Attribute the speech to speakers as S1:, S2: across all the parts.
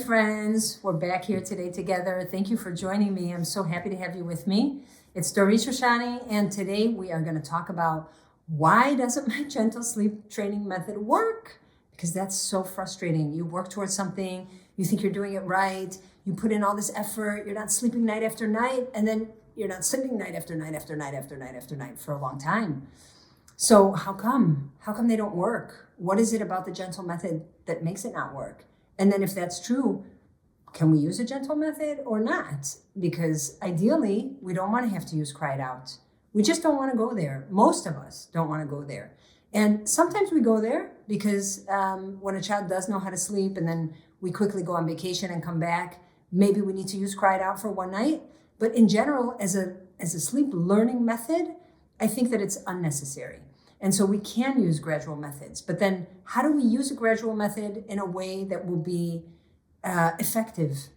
S1: friends. We're back here today together. Thank you for joining me. I'm so happy to have you with me. It's Doris Roshani, and today we are going to talk about why doesn't my gentle sleep training method work? Because that's so frustrating. You work towards something, you think you're doing it right, you put in all this effort, you're not sleeping night after night, and then you're not sleeping night after night after night after night after night for a long time. So how come? How come they don't work? What is it about the gentle method that makes it not work? And then if that's true, can we use a gentle method or not? Because ideally, we don't want to have to use cried out. We just don't want to go there. Most of us don't want to go there. And sometimes we go there because when a child does know how to sleep and then we quickly go on vacation and come back, maybe we need to use cried out for one night. But in general, as a sleep learning method, I think that it's unnecessary. And so we can use gradual methods. But then how do we use a gradual method in a way that will be effective?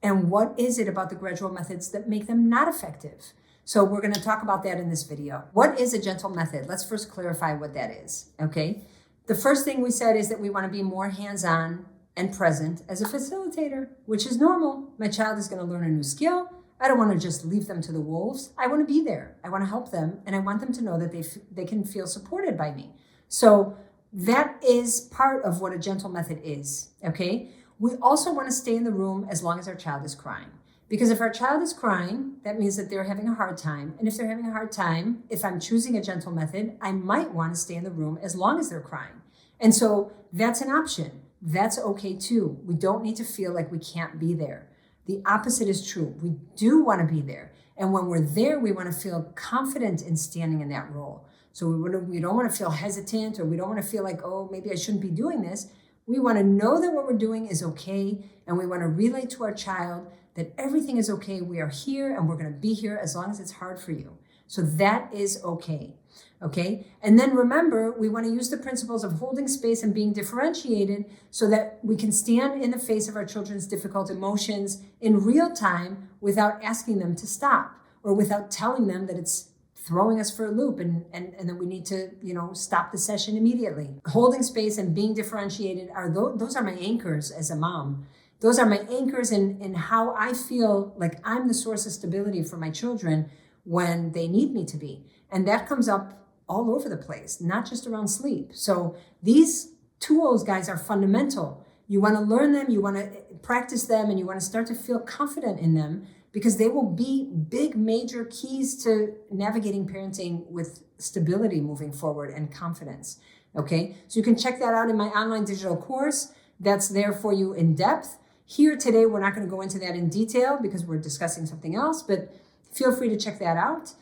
S1: And what is it about the gradual methods that make them not effective? So we're going to talk about that in this video. What is a gentle method? Let's first clarify what that is, okay? The first thing we said is that we want to be more hands-on and present as a facilitator, which is normal. My child is going to learn a new skill. I don't want to just leave them to the wolves. I want to be there. I want to help them, and I want them to know that they can feel supported by me. So that is part of what a gentle method is, okay? We also want to stay in the room as long as our child is crying. Because if our child is crying, that means that they're having a hard time. And if they're having a hard time, if I'm choosing a gentle method, I might want to stay in the room as long as they're crying. And so that's an option. That's okay too. We don't need to feel like we can't be there. The opposite is true. We do want to be there. And when we're there, we want to feel confident in standing in that role. So we don't want to feel hesitant, or we don't want to feel like, oh, maybe I shouldn't be doing this. We want to know that what we're doing is okay. And we want to relay to our child that everything is okay. We are here and we're going to be here as long as it's hard for you. So that is okay. Okay. And then remember, we want to use the principles of holding space and being differentiated so that we can stand in the face of our children's difficult emotions in real time without asking them to stop, or without telling them that it's throwing us for a loop and then we need to, stop the session immediately. Holding space and being differentiated those are my anchors as a mom. Those are my anchors in how I feel like I'm the source of stability for my children when they need me to be. And that comes up all over the place, not just around sleep. So these tools, guys, are fundamental. You want to learn them, you want to practice them, and you want to start to feel confident in them, because they will be big, major keys to navigating parenting with stability moving forward and confidence. Okay, so you can check that out in my online digital course. That's there for you in depth. Here today, we're not going to go into that in detail because we're discussing something else, but feel free to check that out.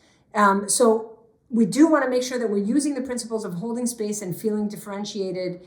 S1: So we do want to make sure that we're using the principles of holding space and feeling differentiated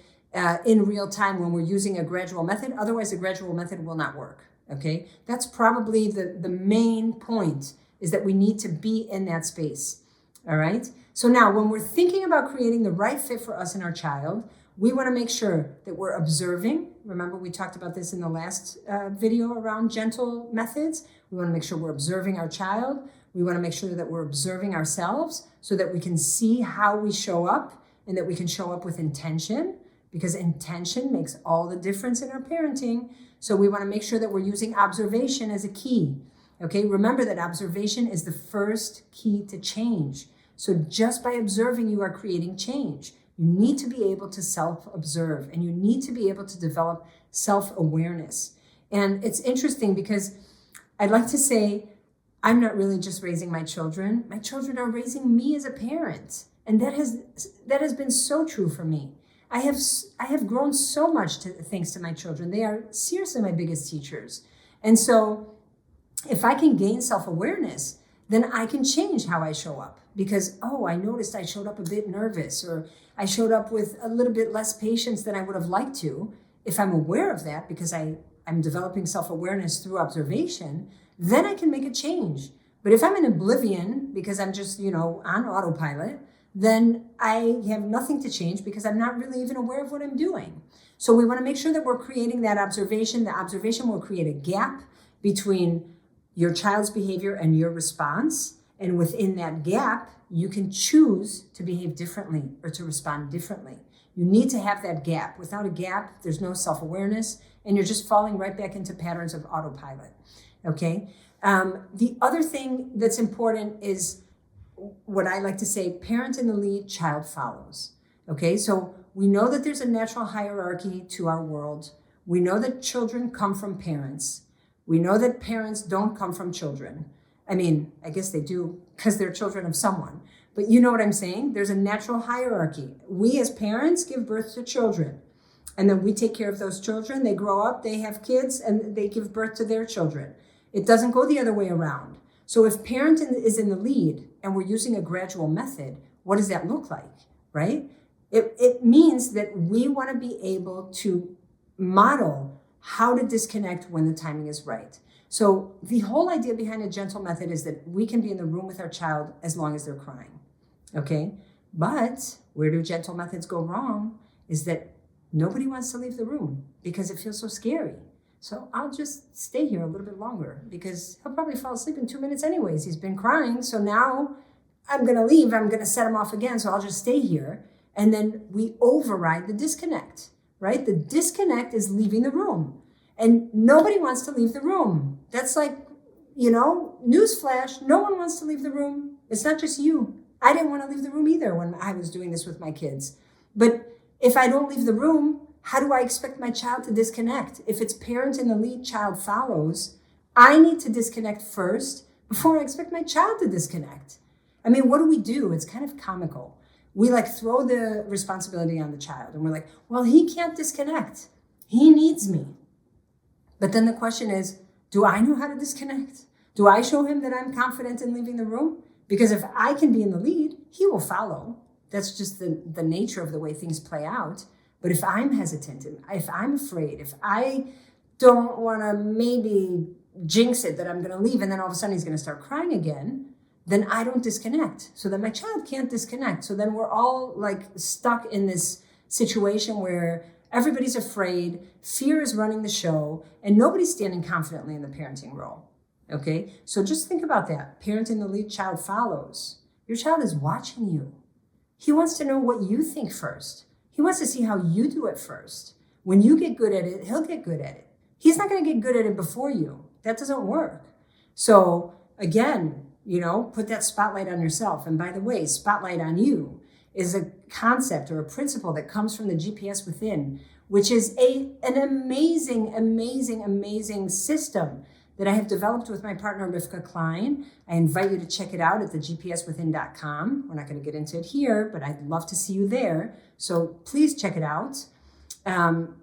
S1: in real time when we're using a gradual method. Otherwise, the gradual method will not work. Okay, that's probably the main point, is that we need to be in that space. All right. So now when we're thinking about creating the right fit for us and our child, we want to make sure that we're observing. Remember, we talked about this in the last video around gentle methods. We want to make sure we're observing our child. We want to make sure that we're observing ourselves so that we can see how we show up, and that we can show up with intention, because intention makes all the difference in our parenting. So we want to make sure that we're using observation as a key. Okay, remember that observation is the first key to change. So just by observing, you are creating change. You need to be able to self-observe, and you need to be able to develop self-awareness. And it's interesting because I'd like to say, I'm not really just raising my children. My children are raising me as a parent. And that has been so true for me. I have grown so much thanks to my children. They are seriously my biggest teachers. And so if I can gain self-awareness, then I can change how I show up. Because, I noticed I showed up a bit nervous, or I showed up with a little bit less patience than I would have liked to. If I'm aware of that, because I'm developing self-awareness through observation, then I can make a change. But if I'm in oblivion, because I'm just, on autopilot, then I have nothing to change, because I'm not really even aware of what I'm doing. So we want to make sure that we're creating that observation. The observation will create a gap between your child's behavior and your response. And within that gap, you can choose to behave differently or to respond differently. You need to have that gap. Without a gap, there's no self-awareness, and you're just falling right back into patterns of autopilot, okay? The other thing that's important is what I like to say, parent in the lead, child follows, okay? So we know that there's a natural hierarchy to our world. We know that children come from parents. We know that parents don't come from children. I mean, I guess they do because they're children of someone. But you know what I'm saying? There's a natural hierarchy. We as parents give birth to children. And then we take care of those children. They grow up, they have kids, and they give birth to their children. It doesn't go the other way around. So if parent is in the lead and we're using a gradual method, what does that look like, right? It means that we want to be able to model how to disconnect when the timing is right. So the whole idea behind a gentle method is that we can be in the room with our child as long as they're crying, okay? But where do gentle methods go wrong is that nobody wants to leave the room because it feels so scary. So I'll just stay here a little bit longer because he'll probably fall asleep in 2 minutes anyways. He's been crying, so now I'm gonna leave. I'm gonna set him off again, so I'll just stay here. And then we override the disconnect, right? The disconnect is leaving the room. And nobody wants to leave the room. That's like, newsflash, no one wants to leave the room. It's not just you. I didn't want to leave the room either when I was doing this with my kids. But if I don't leave the room, how do I expect my child to disconnect? If it's parent in the lead, child follows, I need to disconnect first before I expect my child to disconnect. I mean, what do? It's kind of comical. We throw the responsibility on the child and we're like, well, he can't disconnect. He needs me. But then the question is, do I know how to disconnect? Do I show him that I'm confident in leaving the room? Because if I can be in the lead, he will follow. That's just the nature of the way things play out. But if I'm hesitant, if I'm afraid, if I don't want to maybe jinx it that I'm going to leave and then all of a sudden he's going to start crying again, then I don't disconnect. So then my child can't disconnect. So then we're all stuck in this situation where everybody's afraid, fear is running the show, and nobody's standing confidently in the parenting role, okay? So just think about that. Parent in the lead, child follows. Your child is watching you. He wants to know what you think first. He wants to see how you do it first. When you get good at it, he'll get good at it. He's not going to get good at it before you. That doesn't work. So again, put that spotlight on yourself. And by the way, spotlight on you is a concept or a principle that comes from the GPS Within, which is an amazing, amazing, amazing system that I have developed with my partner, Rivka Klein. I invite you to check it out at thegpswithin.com. We're not going to get into it here, but I'd love to see you there. So please check it out. And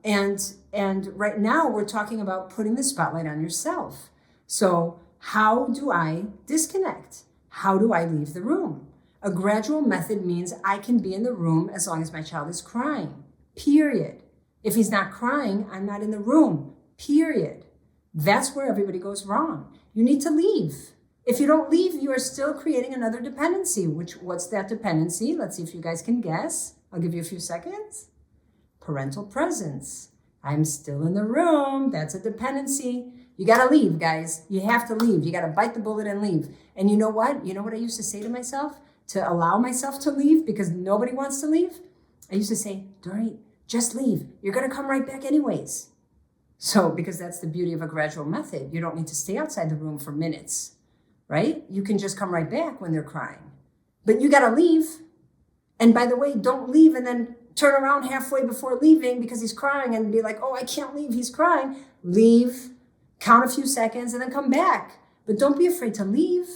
S1: right now we're talking about putting the spotlight on yourself. So how do I disconnect? How do I leave the room? A gradual method means I can be in the room as long as my child is crying, period. If he's not crying, I'm not in the room, period. That's where everybody goes wrong. You need to leave. If you don't leave, you are still creating another dependency. What's that dependency? Let's see if you guys can guess. I'll give you a few seconds. Parental presence. I'm still in the room. That's a dependency. You got to leave, guys. You have to leave. You got to bite the bullet and leave. And you know what? You know what I used to say to myself to allow myself to leave because nobody wants to leave? I used to say, Dory, just leave. You're going to come right back anyways. So, because that's the beauty of a gradual method. You don't need to stay outside the room for minutes, right? You can just come right back when they're crying. But you got to leave. And by the way, don't leave and then turn around halfway before leaving because he's crying and be like, oh, I can't leave. He's crying. Leave, count a few seconds, and then come back. But don't be afraid to leave.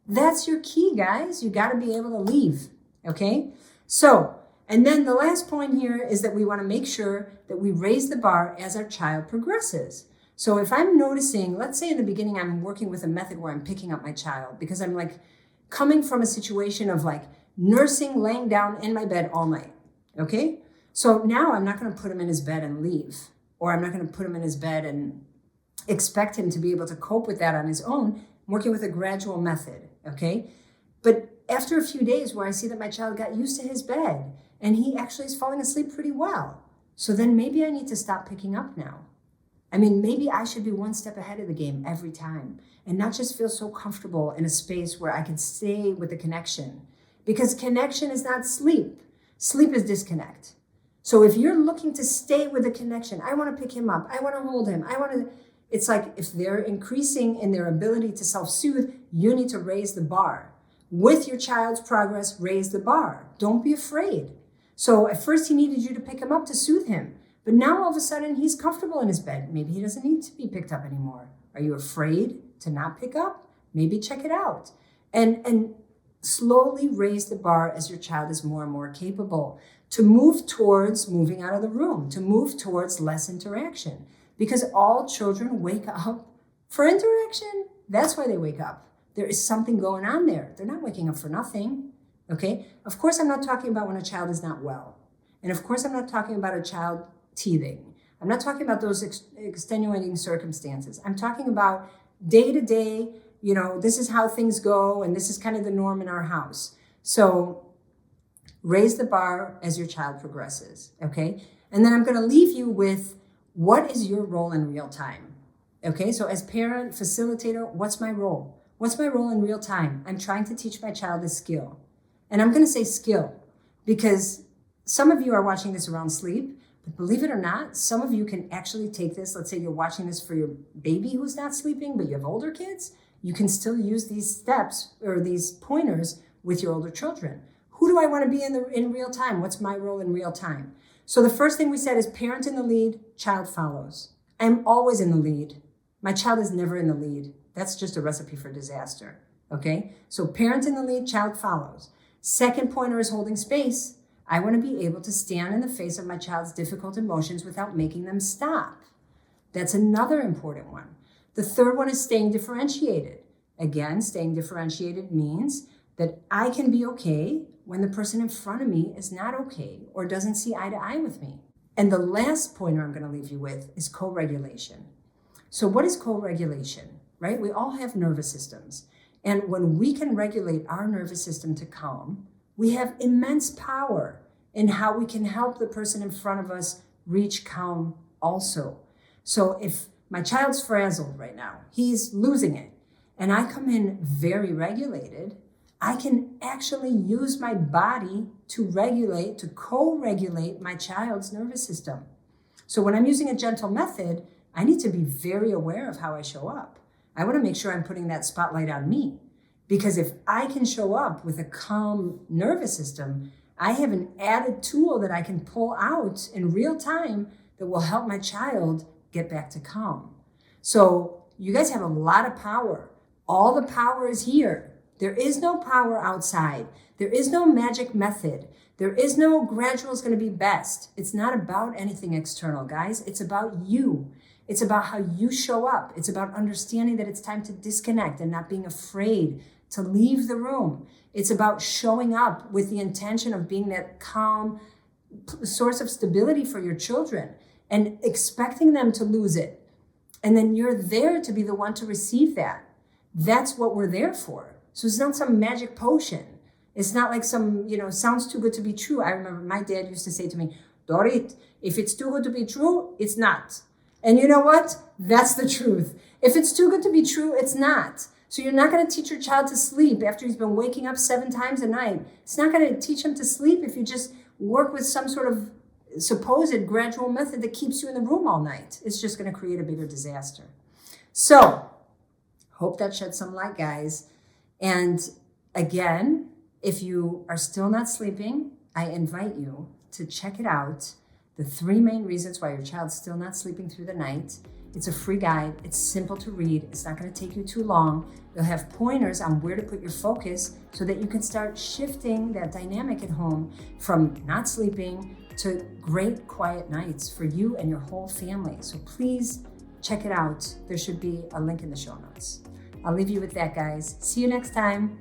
S1: That's your key, guys. You got to be able to leave, okay? So, and then the last point here is that we want to make sure that we raise the bar as our child progresses. So if I'm noticing, let's say in the beginning, I'm working with a method where I'm picking up my child because I'm coming from a situation of nursing, laying down in my bed all night, okay? So now I'm not going to put him in his bed and leave, or I'm not going to put him in his bed and expect him to be able to cope with that on his own. I'm working with a gradual method, okay? But after a few days where I see that my child got used to his bed and he actually is falling asleep pretty well, so then maybe I need to stop picking up now. I mean, maybe I should be one step ahead of the game every time and not just feel so comfortable in a space where I can stay with the connection because connection is not sleep. Sleep is disconnect. So if you're looking to stay with a connection, I want to pick him up, I want to hold him, it's like if they're increasing in their ability to self-soothe, you need to raise the bar. With your child's progress, raise the bar. Don't be afraid. So at first he needed you to pick him up to soothe him. But now all of a sudden he's comfortable in his bed. Maybe he doesn't need to be picked up anymore. Are you afraid to not pick up? Maybe check it out. And slowly raise the bar as your child is more and more capable to move towards moving out of the room, to move towards less interaction. Because all children wake up for interaction. That's why they wake up. There is something going on there. They're not waking up for nothing, okay? Of course, I'm not talking about when a child is not well. And of course, I'm not talking about a child teething. I'm not talking about those extenuating circumstances. I'm talking about day to day, this is how things go, and this is kind of the norm in our house. So raise the bar as your child progresses, okay? And then I'm going to leave you with, what is your role in real time? Okay, so as parent, facilitator, what's my role? What's my role in real time? I'm trying to teach my child a skill. And I'm going to say skill because some of you are watching this around sleep, but believe it or not, some of you can actually take this. Let's say you're watching this for your baby who's not sleeping, but you have older kids. You can still use these steps or these pointers with your older children. Who do I want to be in real time? What's my role in real time? So the first thing we said is parent in the lead, child follows. I'm always in the lead. My child is never in the lead. That's just a recipe for disaster, okay? So parent in the lead, child follows. Second pointer is holding space. I want to be able to stand in the face of my child's difficult emotions without making them stop. That's another important one. The third one is staying differentiated. Again, staying differentiated means that I can be okay when the person in front of me is not okay or doesn't see eye to eye with me. And the last pointer I'm going to leave you with is co-regulation. So what is co-regulation, right? We all have nervous systems. And when we can regulate our nervous system to calm, we have immense power in how we can help the person in front of us reach calm also. So if my child's frazzled right now, he's losing it, and I come in very regulated, I can actually use my body to regulate, to co-regulate my child's nervous system. So when I'm using a gentle method, I need to be very aware of how I show up. I want to make sure I'm putting that spotlight on me. Because if I can show up with a calm nervous system, I have an added tool that I can pull out in real time that will help my child get back to calm. So you guys have a lot of power. All the power is here. There is no power outside. There is no magic method. There is no gradual is going to be best. It's not about anything external, guys. It's about you. It's about how you show up. It's about understanding that it's time to disconnect and not being afraid to leave the room. It's about showing up with the intention of being that calm source of stability for your children and expecting them to lose it. And then you're there to be the one to receive that. That's what we're there for. So it's not some magic potion. It's not like some, sounds too good to be true. I remember my dad used to say to me, Dorit, if it's too good to be true, it's not. And you know what? That's the truth. If it's too good to be true, it's not. So you're not going to teach your child to sleep after he's been waking up 7 times a night. It's not going to teach him to sleep if you just work with some sort of supposed gradual method that keeps you in the room all night. It's just going to create a bigger disaster. So, hope that shed some light, guys. And again, if you are still not sleeping, I invite you to check it out. The 3 main reasons why your child's still not sleeping through the night. It's a free guide. It's simple to read. It's not going to take you too long. You'll have pointers on where to put your focus so that you can start shifting that dynamic at home from not sleeping to great quiet nights for you and your whole family. So please check it out. There should be a link in the show notes. I'll leave you with that, guys. See you next time.